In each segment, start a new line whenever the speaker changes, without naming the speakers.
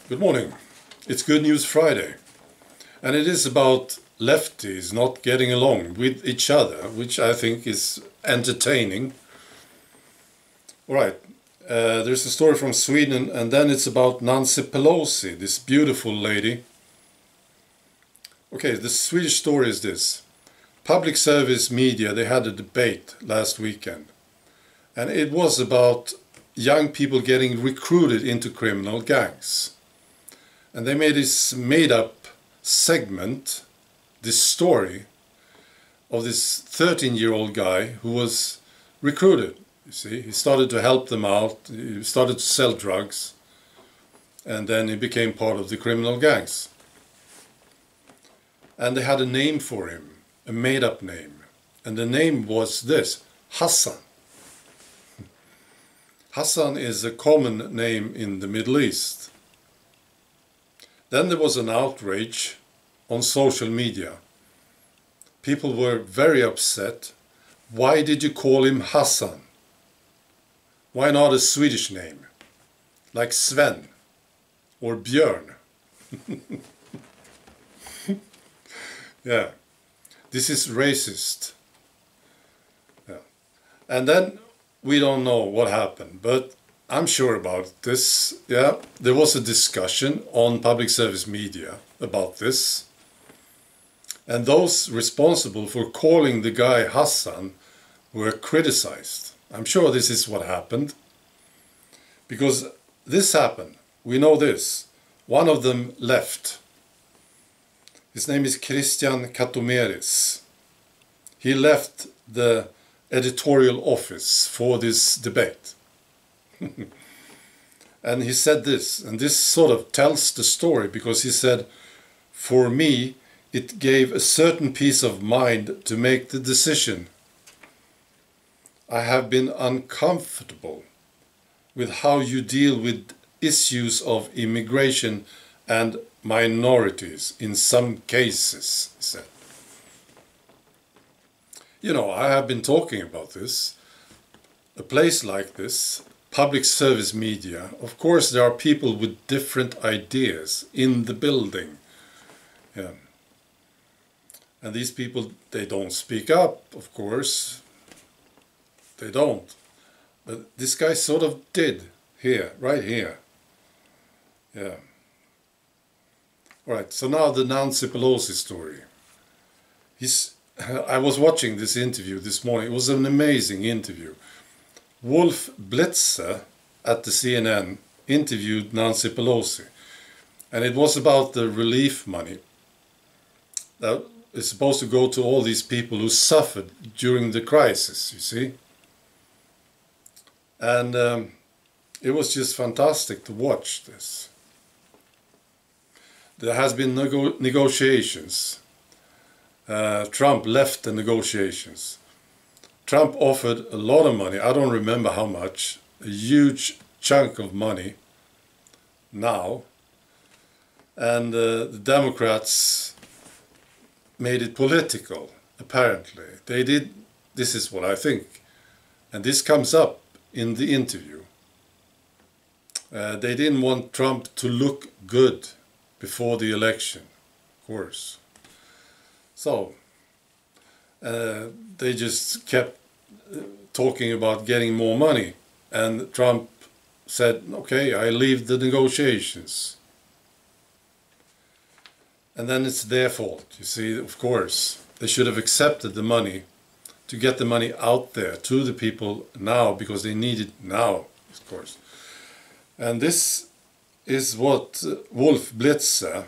Good morning. It's Good News Friday, and it is about lefties not getting along with each other, which I think is entertaining. All right, there's a story from Sweden, and then it's about Nancy Pelosi, this beautiful lady. Okay, the Swedish story is this. Public service media, they had a debate last weekend, and it was about young people getting recruited into criminal gangs. And they made this made-up segment, this story of this 13-year-old guy who was recruited. You see, he started to help them out, he started to sell drugs, and then he became part of the criminal gangs. And they had a name for him, a made-up name. And the name was this, Hassan. Hassan is a common name in the Middle East. Then there was an outrage on social media. People were very upset. Why did you call him Hassan? Why not a Swedish name, like Sven or Björn? Yeah, this is racist. Yeah. And then we don't know what happened, but I'm sure about this. Yeah, there was a discussion on public service media about this. And those responsible for calling the guy Hassan were criticized. I'm sure this is what happened. Because this happened. We know this. One of them left. His name is Christian Katomeris. He left the editorial office for this debate. And he said this, and this sort of tells the story, because he said, for me, it gave a certain peace of mind to make the decision. I have been uncomfortable with how you deal with issues of immigration and minorities in some cases, he said. You know, I have been talking about this. A place like this, public service media, of course there are people with different ideas in the building. Yeah. And these people, they don't speak up, of course. They don't. But this guy sort of did here, right here. Yeah. Alright, so now the Nancy Pelosi story. I was watching this interview this morning. It was an amazing interview. Wolf Blitzer at the CNN interviewed Nancy Pelosi, and it was about the relief money that is supposed to go to all these people who suffered during the crisis, you see. And it was just fantastic to watch this. There has been negotiations. Trump left the negotiations. Trump offered a lot of money, I don't remember how much, a huge chunk of money now. And the Democrats made it political, apparently. They did, this is what I think, and this comes up in the interview. They didn't want Trump to look good before the election, of course. So, they just kept talking about getting more money, and Trump said, okay, I leave the negotiations. And then it's their fault, you see, of course. They should have accepted the money to get the money out there to the people now, because they need it now, of course. And this is what Wolf Blitzer,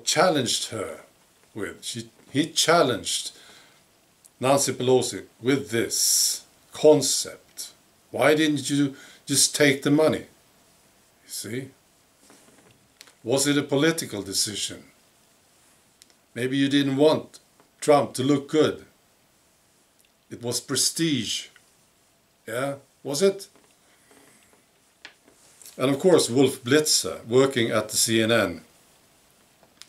challenged her with. He challenged Nancy Pelosi with this concept. Why didn't you just take the money? You see? Was it a political decision? Maybe you didn't want Trump to look good. It was prestige. Yeah, was it? And of course, Wolf Blitzer, working at the CNN,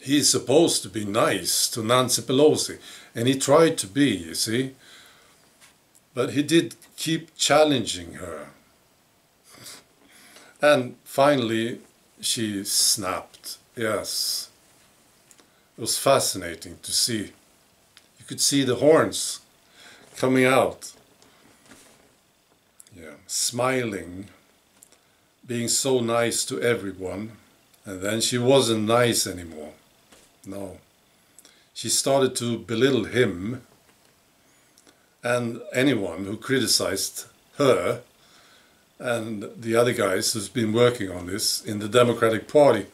he's supposed to be nice to Nancy Pelosi, and he tried to be, you see. But he did keep challenging her. And finally, she snapped. Yes, it was fascinating to see. You could see the horns coming out. Yeah, smiling, being so nice to everyone, and then she wasn't nice anymore. No, she started to belittle him and anyone who criticized her and the other guys who's been working on this in the Democratic Party.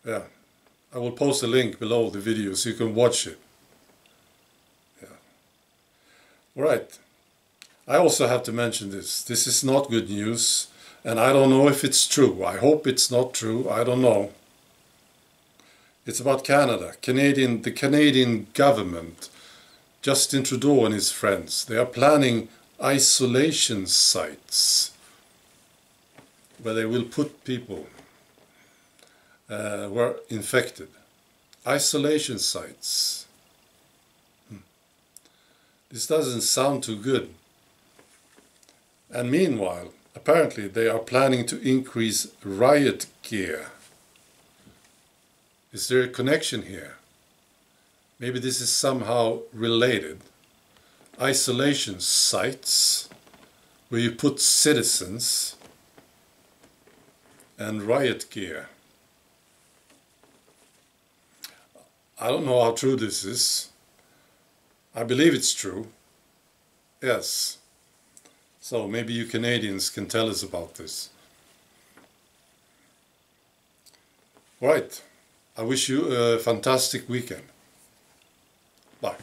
Yeah, I will post a link below the video so you can watch it. Yeah. All right. I also have to mention this. This is not good news, and I don't know if it's true. I hope it's not true. I don't know. It's about Canada. The Canadian government, Justin Trudeau and his friends, they are planning isolation sites where they will put people who are infected. Isolation sites. This doesn't sound too good. And meanwhile, apparently they are planning to increase riot gear. Is there a connection here? Maybe this is somehow related. Isolation sites where you put citizens and riot gear. I don't know how true this is. I believe it's true. Yes. So maybe you Canadians can tell us about this. Right. I wish you a fantastic weekend. Bye.